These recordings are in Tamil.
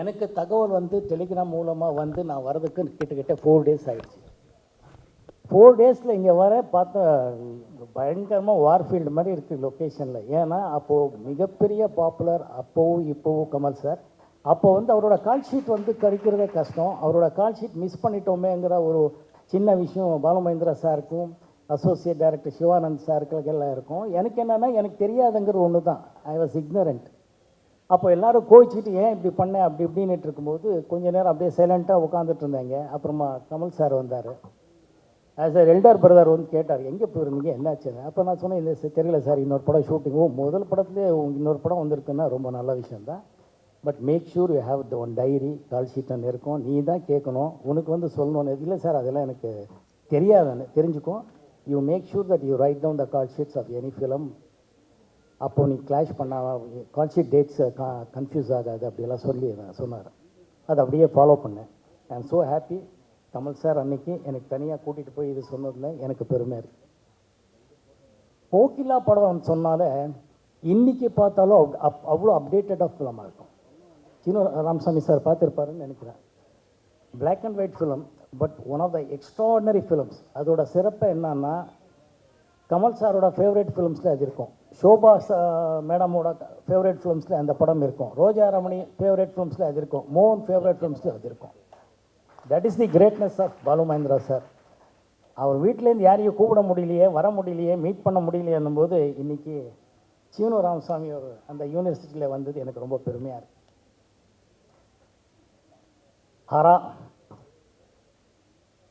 எனக்கு தகவல் வந்து டெலிகிராம் மூலமாக வந்து நான் வரதுக்கு கிட்டத்தட்ட 4 days ஆகிடுச்சு. 4 daysல இங்கே வர பார்த்தா பயங்கரமாக வார்ஃபீல்டு மாதிரி இருக்குது லொக்கேஷனில். ஏன்னா அப்போது மிகப்பெரிய பாப்புலர் அப்போவும் இப்போவும் கமல் சார். அப்போ வந்து அவரோட கால் ஷீட் வந்து கிடைக்கிறதே கஷ்டம். அவரோட கால் ஷீட் மிஸ் பண்ணிட்டோமேங்கிற ஒரு சின்ன விஷயம் பாலு மகேந்திரா சாருக்கும் அசோசியேட் டைரக்டர் சிவானந்த் சாருக்கு எல்லாம் இருக்கும். எனக்கு என்னென்னா எனக்கு தெரியாதுங்கிறது ஒன்று தான். I was ignorant. அப்போ எல்லோரும் கோச்சிக்கிட்டு ஏன் இப்படி பண்ணேன் அப்படி இப்படின்னுட்டு இருக்கும்போது கொஞ்ச நேரம் அப்படியே சைலண்ட்டாக உட்காந்துட்டு இருந்தாங்க. அப்புறமா கமல் சார் வந்தார். ஆஸ் அ எல்டர் பிரதர் வந்து கேட்டார், எங்கே போயிருந்தீங்க என்னாச்சுன்னு. அப்போ நான் சொன்னேன், இந்த தெரியல சார், இன்னொரு படம் ஷூட்டிங். முதல் படத்துலேயே இன்னொரு படம் வந்திருக்குன்னா ரொம்ப நல்ல விஷயந்தான். But make sure you have one diary, call ஷீட்னு இருக்கும், நீ தான் கேட்கணும், உனக்கு வந்து சொல்லணும்னு. இல்லை சார் அதெல்லாம் எனக்கு தெரியாதுன்னு. தெரிஞ்சுக்கும், you make sure that you write down the call sheets of any film. அப்போது நீ கிளாஷ் பண்ண கால் ஷீட் டேட்ஸை கன்ஃபியூஸ் ஆகாது அப்படியெல்லாம் சொல்லி சொன்னார். அதை அப்படியே ஃபாலோ பண்ணேன். ஐ am so happy. Kamal sir அன்னைக்கு எனக்கு தனியாக கூட்டிகிட்டு போய் இது சொன்னதில் எனக்கு பெருமை இருக்குது. கோகிலா படம் சொன்னால இன்றைக்கி பார்த்தாலும் அவ்வளோ அப்டேட்டடாக ஃபிலமாக இருக்கும். சின்ன ராமசாமி சார் பார்த்துருப்பாருன்னு நினைக்கிறேன். Black and white film, but one of the extraordinary films. அதோட சிறப்பு என்னன்னா, கமல் சாரோட ஃபேவரட் ஃபிலிம்ஸில் அது இருக்கும். ஷோபா மேடமோட ஃபேவரட் ஃபிலிம்ஸில் அந்த படம் இருக்கும். ரோஜா ரமணி ஃபேவரட் ஃபிலிம்ஸில் அது இருக்கும். மோகன் ஃபேவரட் ஃபிலிம்ஸில் அது இருக்கும். That is the greatness of Balu Mahendra sir. அவர் வீட்டிலேருந்து யாரையும் கூப்பிட முடியலையே, வர முடியலையே, மீட் பண்ண முடியலையே போது இன்றைக்கி சீனு ராமசாமி ஒரு அந்த யூனிவர்சிட்டியில் வந்தது எனக்கு ரொம்ப பெருமையாக இருக்குது. ஹரா,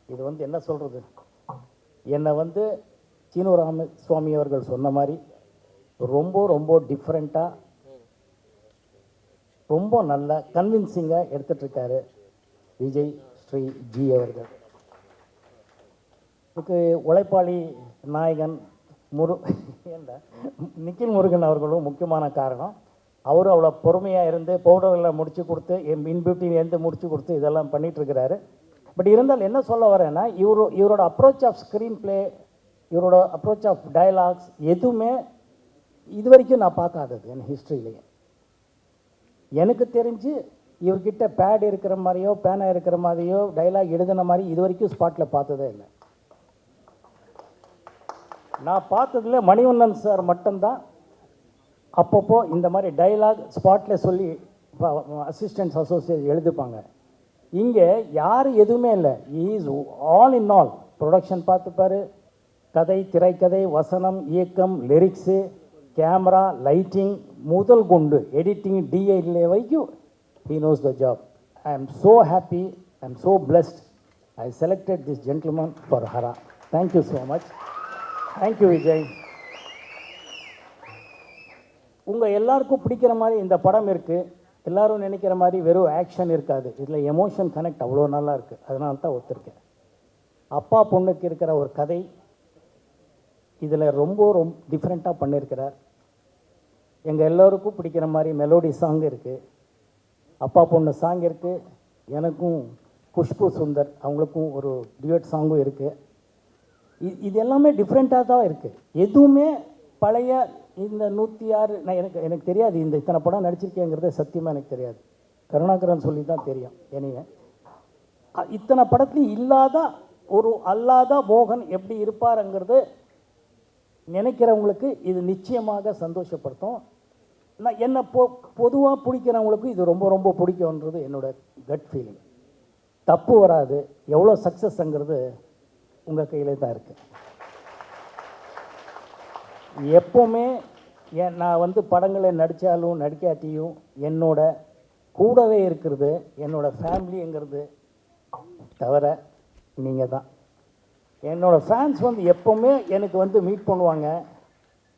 இது வந்து என்ன சொல்கிறது, என்னை வந்து சீனு ராமசுவாமி அவர்கள் சொன்ன மாதிரி ரொம்ப ரொம்ப டிஃப்ரெண்ட்டாக ரொம்ப நல்ல கன்வின்சிங்காக எடுத்துகிட்ருக்காரு விஜய் ஸ்ரீ ஜி அவர்கள். இதுக்கு உழைப்பாளி நாயகன் நிக்கில் முருகன் அவர்களும் முக்கியமான காரணம். அவரும் அவ்வளோ பொறுமையாக இருந்து பவுடர்களை முடித்து கொடுத்து இன் பியூட்டின் எந்த முடித்து கொடுத்து இதெல்லாம் பண்ணிகிட்ருக்கிறாரு. பட் இருந்தாலும் என்ன சொல்ல வரேன்னா, இவரோட அப்ரோச் ஆஃப் ஸ்க்ரீன் பிளே, இவரோட அப்ரோச் ஆஃப் டயலாக்ஸ் எதுவுமே இது வரைக்கும் நான் பார்க்காதது என் ஹிஸ்ட்ரியிலேயே. எனக்கு தெரிஞ்சு இவர்கிட்ட பேட் இருக்கிற மாதிரியோ பேனா இருக்கிற மாதிரியோ டைலாக் எழுதின மாதிரி இது வரைக்கும் ஸ்பாட்டில் பார்த்ததே இல்லை. நான் பார்த்ததில் மணிவண்ணன் சார் மட்டும்தான் அப்பப்போ இந்த மாதிரி டைலாக் ஸ்பாட்டில் சொல்லி அசிஸ்டன்ட்ஸ் அசோசியேட் எழுதிப்பாங்க. இங்கே யாரும் எதுவுமே இல்லை. Is all in all. Production பார்த்துப்பார், கதை, திரைக்கதை, வசனம், இயக்கம், லிரிக்ஸு, கேமரா, லைட்டிங் முதல் கொண்டு எடிட்டிங், டிஐ வரைக்கும் he knows the job. I am so happy, I am so blessed. I selected this gentleman for Hara. Thank you so much. Thank you Vijay. உங்கள் எல்லாருக்கும் பிடிக்கிற மாதிரி இந்த படம் இருக்குது. எல்லோரும் நினைக்கிற மாதிரி வெறும் ஆக்ஷன் இருக்காது. இதில் எமோஷன் கனெக்ட் அவ்வளோ நல்லா இருக்குது. அதனால தான் ஒத்துருக்கேன். அப்பா பொண்ணுக்கு இருக்கிற ஒரு கதை இதில் ரொம்ப ரொம்ப டிஃப்ரெண்ட்டாக பண்ணியிருக்கிறார். எங்கள் எல்லோருக்கும் பிடிக்கிற மாதிரி மெலோடி சாங் இருக்குது, அப்பா பொண்ணு சாங் இருக்குது. எனக்கும் குஷ்பு சுந்தர் அவங்களுக்கும் ஒரு டியூட் சாங்கும் இருக்குது. இது எல்லாமே டிஃப்ரெண்ட்டாக தான் இருக்குது. எதுவுமே பழைய இந்த 106 நான் எனக்கு தெரியாது. இந்த இத்தனை படம் நடிச்சிருக்கேங்கிறத சத்தியமாக எனக்கு தெரியாது. கருணாகரன் சொல்லி தான் தெரியும். எனவே இத்தனை படத்துலையும் இல்லாத ஒரு அல்லாத மோகன் எப்படி இருப்பாருங்கிறது நினைக்கிறவங்களுக்கு இது நிச்சயமாக சந்தோஷப்படுத்தும். நான் என்னை பொதுவாக பிடிக்கிறவங்களுக்கும் இது ரொம்ப ரொம்ப பிடிக்கும்ன்றது என்னோட கட் ஃபீலிங். தப்பு வராது. எவ்வளோ சக்ஸஸ்ங்கிறது உங்கள் கையிலே தான் இருக்குது. எப்போவுமே நான் வந்து படங்களை நடித்தாலும் நடிக்காட்டியும் என்னோட கூடவே இருக்கிறது என்னோடய ஃபேமிலிங்கிறது தவிர நீங்கள் தான். என்னோடய ஃபேன்ஸ் வந்து எப்போவுமே எனக்கு வந்து மீட் பண்ணுவாங்க.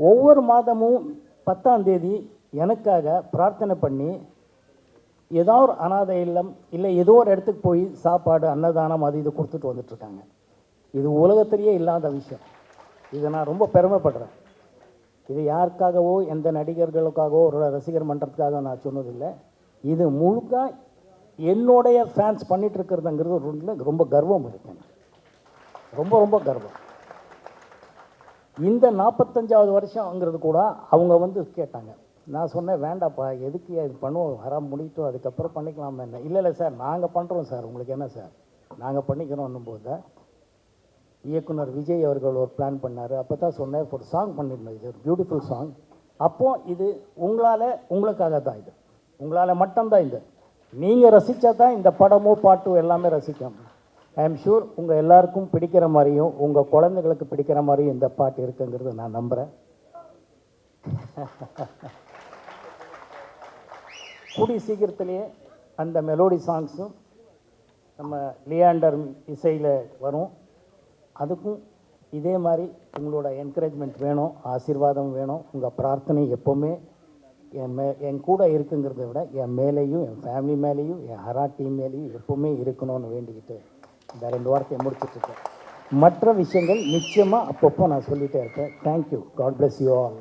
ஒவ்வொரு மாதமும் 10ஆம் தேதி எனக்காக பிரார்த்தனை பண்ணி ஏதோ ஒரு அனாதை இல்லம் இல்லை ஏதோ ஒரு இடத்துக்கு போய் சாப்பாடு, அன்னதானம், அது இது கொடுத்துட்டு வந்துட்டுருக்காங்க. இது உலகத்திலேயே இல்லாத விஷயம். இதை நான் ரொம்ப பெருமைப்படுறேன். இது யாருக்காகவோ எந்த நடிகர்களுக்காகவோ ஒரு ரசிகர் மன்றத்துக்காக நான் சொன்னதில்லை. இது முழுக்க என்னுடைய ஃபேன்ஸ் பண்ணிகிட்ருக்கிறதுங்கிறது ரொம்ப கர்வம் இருக்குது. ரொம்ப ரொம்ப கர்வம். இந்த 45வது வருஷங்கிறது கூட அவங்க வந்து கேட்டாங்க, நான் சொன்னேன் வேண்டாப்பா, எதுக்கு இது பண்ணுவோம், வர முடியட்டும் அதுக்கப்புறம் பண்ணிக்கலாமா என்ன. இல்லை இல்லை சார் நாங்கள் பண்ணுறோம் சார், உங்களுக்கு என்ன சார் நாங்கள் பண்ணிக்கிறோன்னும் போது தான் இயக்குனர் விஜய் அவர்கள் ஒரு பிளான் பண்ணார். அப்போ தான் சொன்னேன் ஒரு சாங் பண்ணியிருந்தோம், இது ஒரு பியூட்டிஃபுல் சாங். அப்போது இது உங்களுக்காக தான், இது உங்களால் மட்டும்தான், இது நீங்கள் ரசித்தா தான் இந்த படமோ பாட்டோ எல்லாமே ரசிக்கும். ஐ எம் ஷூர் உங்கள் எல்லாருக்கும் பிடிக்கிற மாதிரியும் உங்கள் குழந்தைகளுக்கு பிடிக்கிற மாதிரியும் இந்த பாட்டு இருக்குங்கிறத நான் நம்புகிறேன். கூடிய சீக்கிரத்திலேயே அந்த மெலோடி சாங்ஸும் நம்ம லியாண்டர் இசையில் வரும். அதுக்கும் இதே மாதிரி உங்களோட என்கரேஜ்மெண்ட் வேணும், ஆசீர்வாதம் வேணும். உங்கள் பிரார்த்தனை எப்போவுமே என் கூட இருக்குங்கிறத விட என் மேலேயும் என் ஃபேமிலி மேலேயும் என் ஹரா டீம் மேலேயும் எப்போவுமே இருக்கணும்னு வேண்டிக்கிட்டு இந்த 2 வார்த்தையை முடிச்சுட்ருக்கேன். மற்ற விஷயங்கள் நிச்சயமாக அப்பப்போ நான் சொல்லிகிட்டே இருப்பேன். Thank you. God bless you all.